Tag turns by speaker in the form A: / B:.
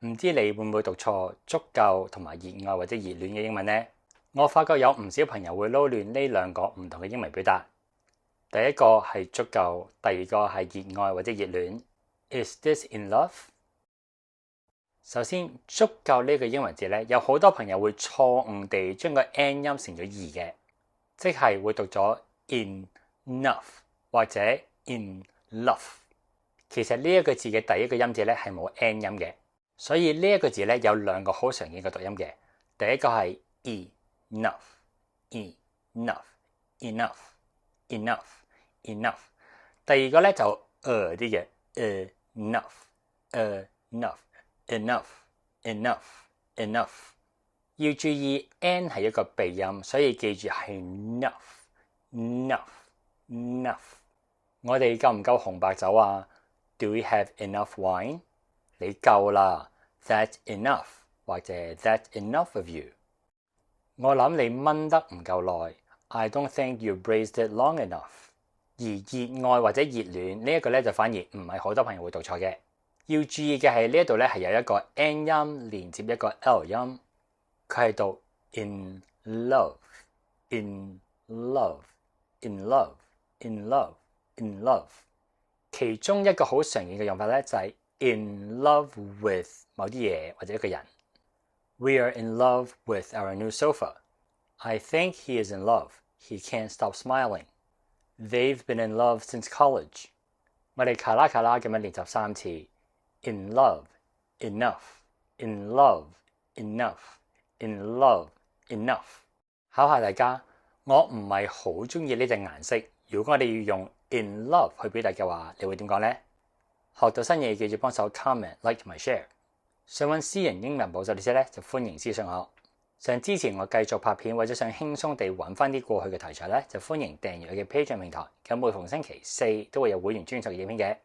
A: 唔知你會唔會讀錯足夠同埋熱愛或者熱戀嘅英文呢？我發覺有唔少朋友會撈亂呢兩個唔同嘅英文表達。第一個係足夠，第二個係熱愛或者熱戀。Is this in love？ 首先，足夠呢個英文字咧，有好多朋友會錯誤地將個 n 音成咗二嘅，即係會讀咗 enough 或者 in love。其實呢一個字嘅第一個音節咧係冇 n 音嘅，所以呢一個字咧有兩個好常見嘅讀音嘅。第一個係 enough。第二個咧就啲嘅enough。要注意 n 係一個鼻音，所以記住係 enough。我哋夠唔夠紅白酒啊？ Do we have enough wine？ 你夠啦。That's enough 或者 That's enough of you。 我諗你燜得唔夠耐。I don't think you braised it long enough。 而熱愛或者熱戀呢一個咧就反而唔係好多朋友會讀錯嘅。要注意嘅係呢一度咧係有一個 n 音連接一個 l 音，佢係讀 in love。其中一個好常見嘅用法咧就係 in love with 某啲嘢或者一個人。We are in love with our new sofa。 I think he is in love. He can't stop smiling. They've been in love since college。 我哋卡啦卡啦咁樣練習3次。In love, enough, in love, enough, in love, enough。 考下大家，我唔係好中意呢隻顏色，如果我哋要用 in love 去表達嘅話，你會點講呢？學到新嘢記住幫手 comment、like 同埋 share。 想揾私人英文補習老師咧，就歡迎私信我。想支持我繼續拍片或者想輕鬆地揾翻啲過去嘅題材咧，就歡迎訂閱我嘅 Patreon 平台。咁每逢星期4都會有會員專屬嘅影片嘅。